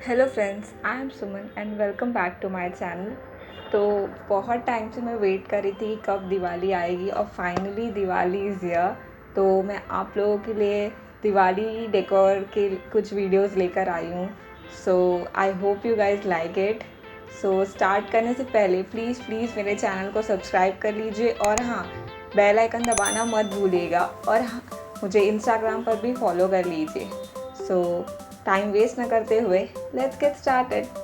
Hello friends, I am Suman and welcome back to my channel. तो बहुत time से मैं weight कर रही थी कब दिवाली आएगी और फाइनली दिवाली इज़ हियर। तो मैं आप लोगों के लिए दिवाली डेकोर के कुछ वीडियोस लेकर आई हूँ। So I hope you guys like it. So start करने से पहले प्लीज़ प्लीज़ मेरे चैनल को सब्सक्राइब कर लीजिए और हाँ, बेल आइकन दबाना मत भूलिएगा और हाँ, मुझे इंस्टाग्राम पर भी फॉलो कर लीजिए। सो टाइम वेस्ट न करते हुए let's get started.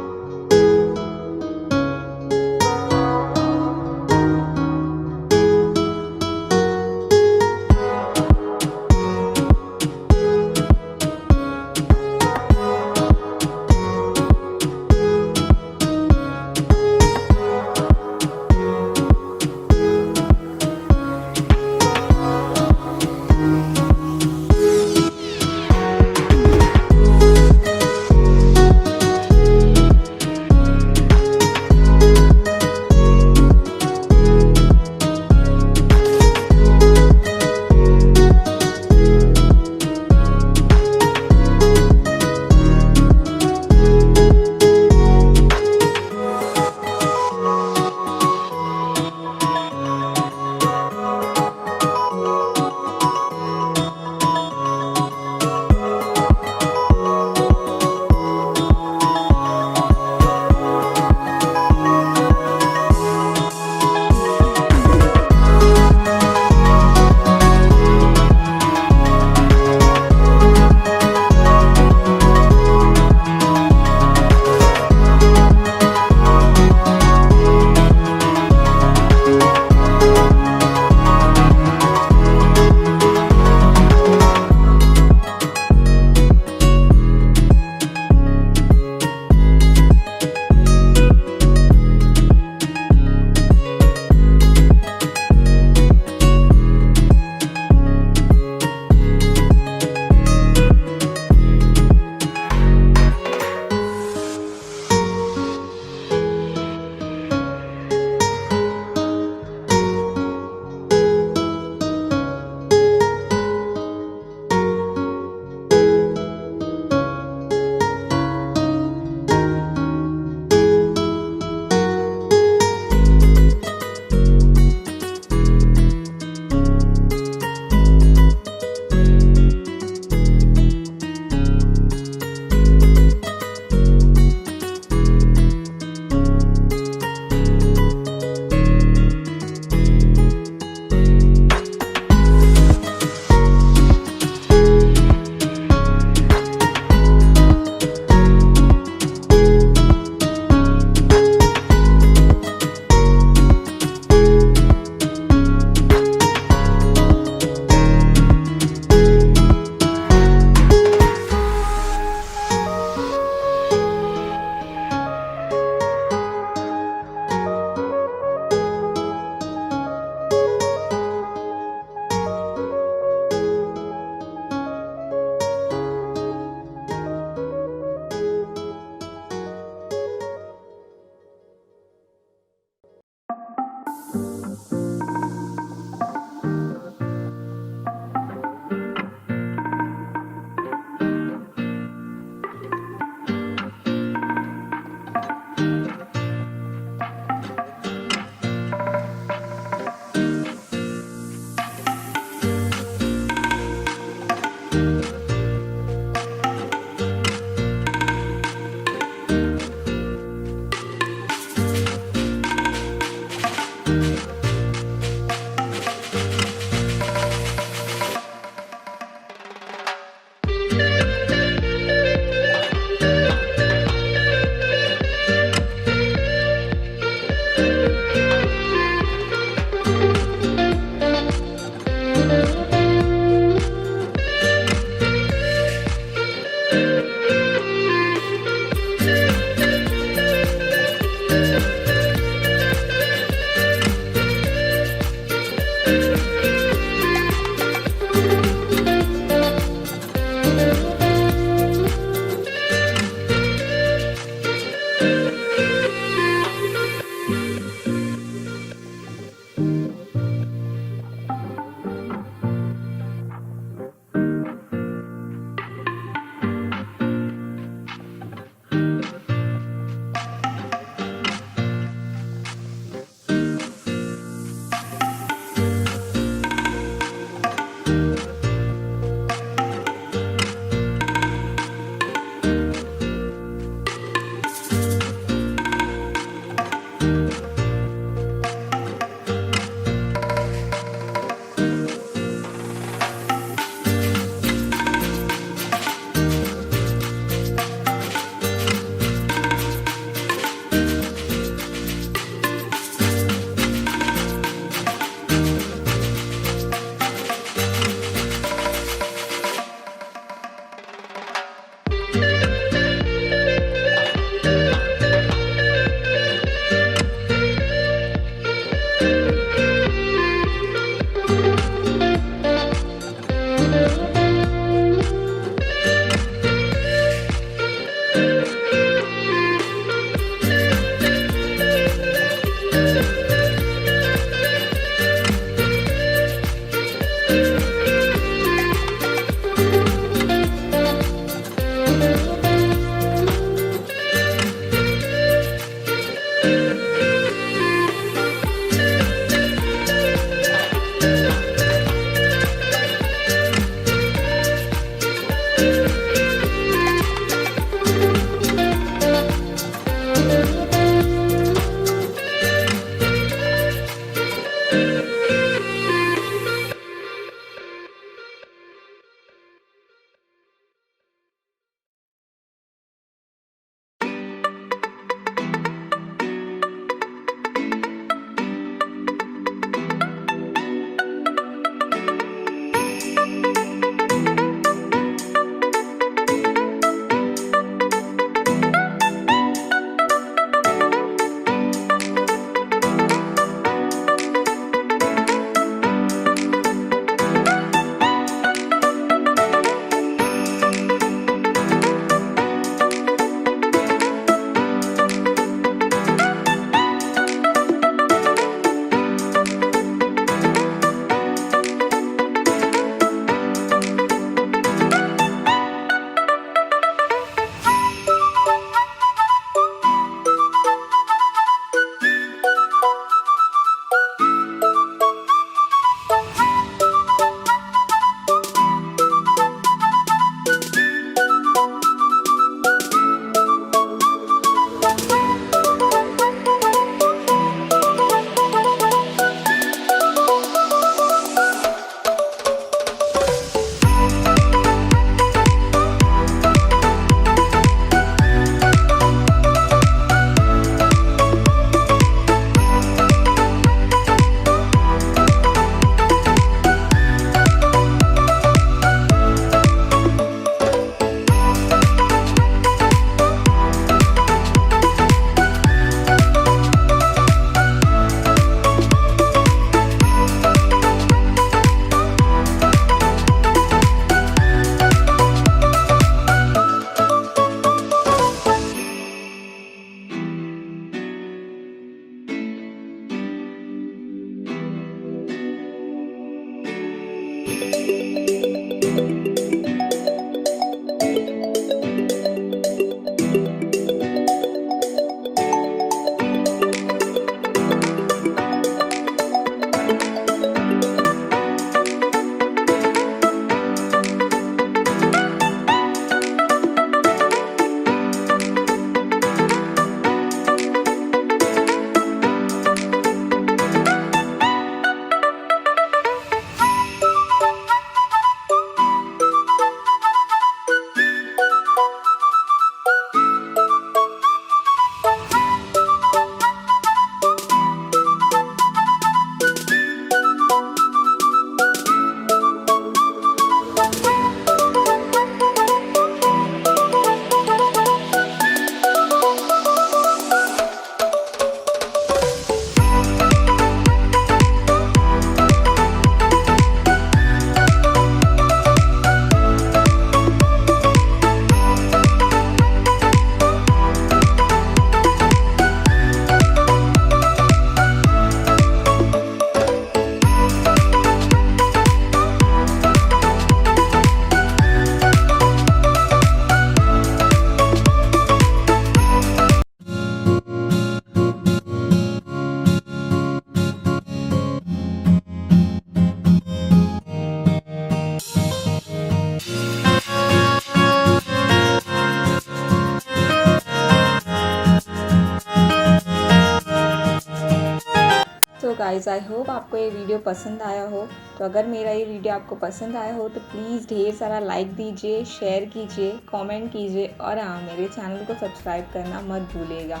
Guys, I hope आपको ये वीडियो पसंद आया हो। तो अगर मेरा ये वीडियो आपको पसंद आया हो तो प्लीज़ ढेर सारा लाइक दीजिए, शेयर कीजिए, कमेंट कीजिए और हाँ, मेरे चैनल को सब्सक्राइब करना मत भूलिएगा।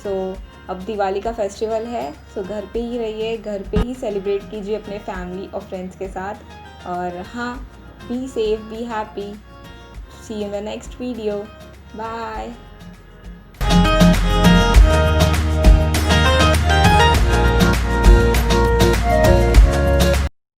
सो अब दिवाली का फेस्टिवल है, सो घर पे ही रहिए, घर पे ही सेलिब्रेट कीजिए अपने फैमिली और फ्रेंड्स के साथ। और हाँ, be safe, be happy. See you in the next video. Bye.